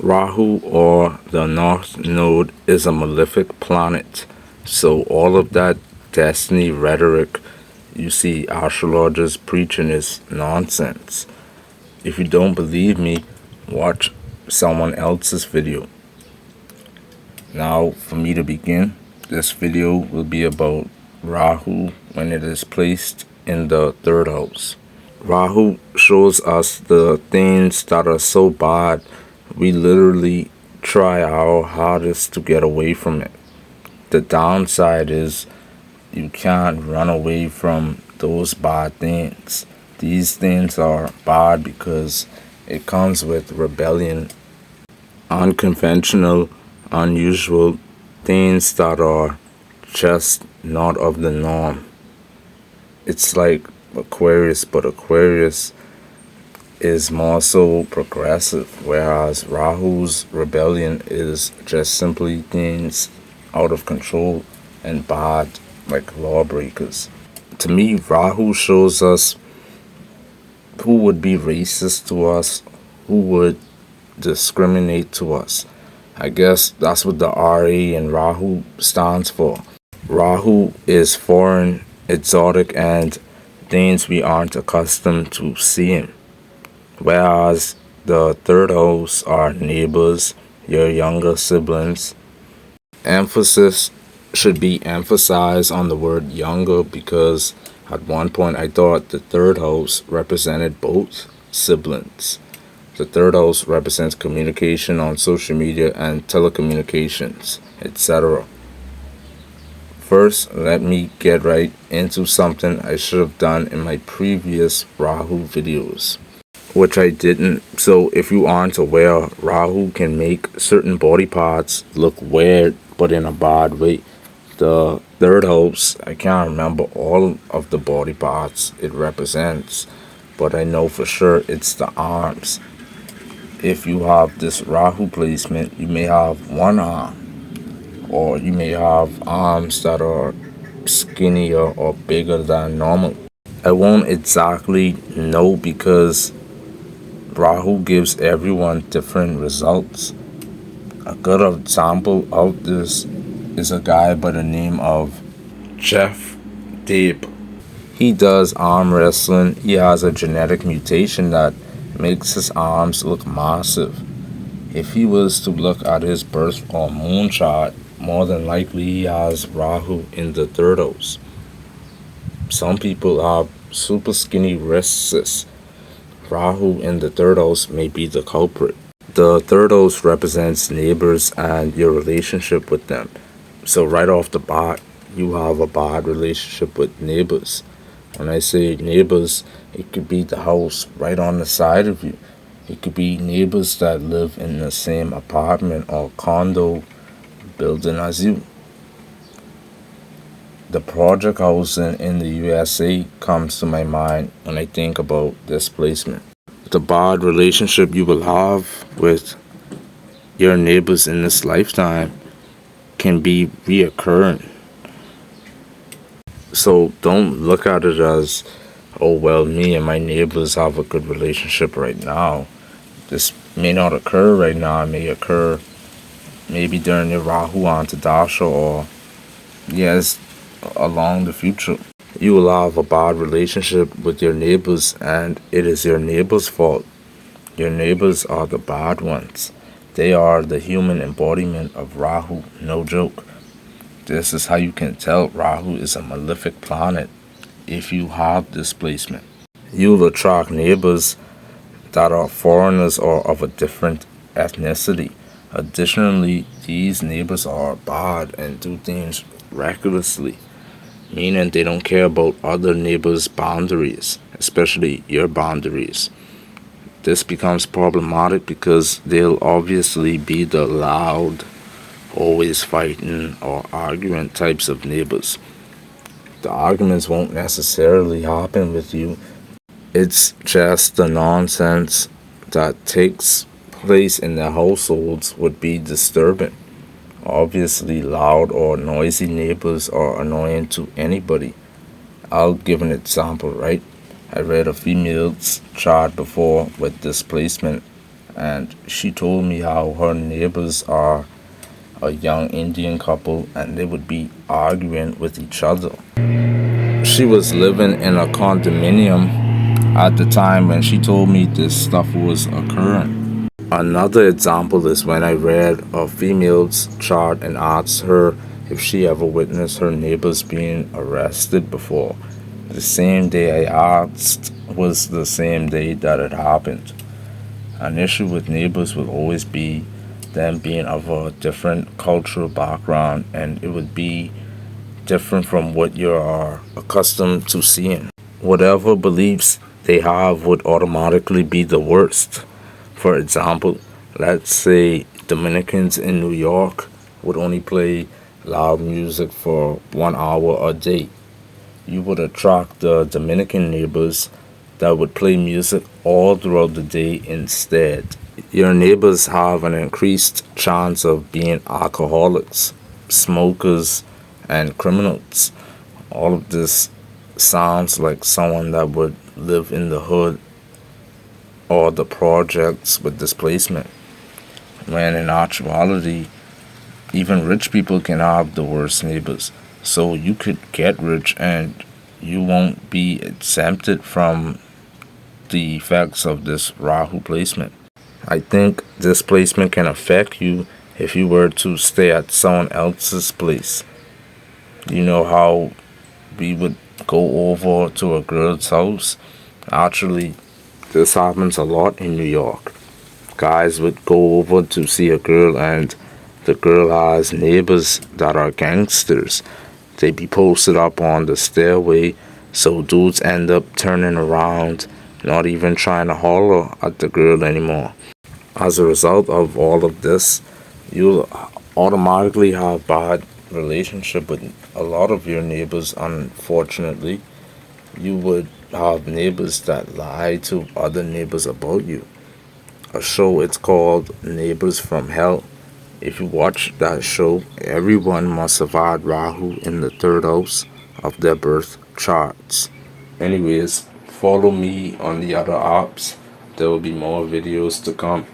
Rahu, or the North Node, is a malefic planet. So all of that destiny rhetoric you see astrologers preaching is nonsense. If you don't believe me, watch someone else's video. Now, for me to begin, this video will be about Rahu when it is placed in the third house. Rahu shows us the things that are so bad, we literally try our hardest to get away from it. The downside is you can't run away from those bad things. These things are bad because it comes with rebellion, unconventional, unusual things that are just not of the norm. It's like Aquarius, but Aquarius is more so progressive, whereas Rahu's rebellion is just simply things out of control and bad, like lawbreakers. To me, Rahu shows us who would be racist to us, who would discriminate to us. I guess that's what the RA in Rahu stands for. Rahu is foreign, exotic, and things we aren't accustomed to seeing. Whereas the third house are neighbors, your younger siblings. Emphasis should be emphasized on the word younger because at one point I thought the third house represented both siblings. The third house represents communication on social media and telecommunications, etc. First, let me get right into something I should have done in my previous Rahu videos, which I didn't. So if you aren't aware, Rahu can make certain body parts look weird, but in a bad way. The third house, I can't remember all of the body parts it represents, but I know for sure it's the arms. If you have this Rahu placement, you may have one arm, or you may have arms that are skinnier or bigger than normal. I won't exactly know because Rahu gives everyone different results. A good example of this is a guy by the name of Jeff Deeb. He does arm wrestling. He has a genetic mutation that makes his arms look massive. If he was to look at his birth or moon chart, more than likely he has Rahu in the third house. Some people have super skinny wrists. Rahu in the third house may be the culprit. The third house represents neighbors and your relationship with them. So right off the bat, you have a bad relationship with neighbors. When I say neighbors, it could be the house right on the side of you. It could be neighbors that live in the same apartment or condo building as you. The project housing in the USA comes to my mind when I think about this placement. The bad relationship you will have with your neighbors in this lifetime can be reoccurring. So don't look at it as, oh well, me and my neighbors have a good relationship right now. This may not occur right now. It may occur maybe during your Rahu Antardasha or yes, along the future. You will have a bad relationship with your neighbors and it is your neighbors' fault. Your neighbors are the bad ones. They are the human embodiment of Rahu, no joke. This is how you can tell Rahu is a malefic planet if you have this placement. You'll attract neighbors that are foreigners or of a different ethnicity. Additionally, these neighbors are bad and do things recklessly, meaning they don't care about other neighbors' boundaries, especially your boundaries. This becomes problematic because they'll obviously be the loud, always fighting or arguing types of neighbors. The arguments won't necessarily happen with you. It's just the nonsense that takes place in their households would be disturbing. Obviously, loud or noisy neighbors are annoying to anybody. I'll give an example, right? I read a female's chart before with displacement, and she told me how her neighbors are a young Indian couple and they would be arguing with each other. She was living in a condominium at the time when she told me this stuff was occurring. Another example is when I read a female's chart and asked her if she ever witnessed her neighbors being arrested before. The same day I asked was the same day that it happened. An issue with neighbors will always be them being of a different cultural background, and it would be different from what you are accustomed to seeing. Whatever beliefs they have would automatically be the worst. For example, let's say Dominicans in New York would only play loud music for 1 hour a day. You would attract the Dominican neighbors that would play music all throughout the day instead. Your neighbors have an increased chance of being alcoholics, smokers, and criminals. All of this sounds like someone that would live in the hood or the projects with displacement, when in actuality, even rich people can have the worst neighbors. So you could get rich and you won't be exempted from the effects of this Rahu placement. I think this placement can affect you if you were to stay at someone else's place. You know how we would go over to a girl's house? Actually, this happens a lot in New York. Guys would go over to see a girl and the girl has neighbors that are gangsters. They be posted up on the stairway, so dudes end up turning around, not even trying to holler at the girl anymore. As a result of all of this, you'll automatically have bad relationship with a lot of your neighbors. Unfortunately, you would have neighbors that lie to other neighbors about you. A show, it's called Neighbors from Hell. If you watch that show, everyone must have had Rahu in the third house of their birth charts. Anyways, follow me on the other apps. There will be more videos to come.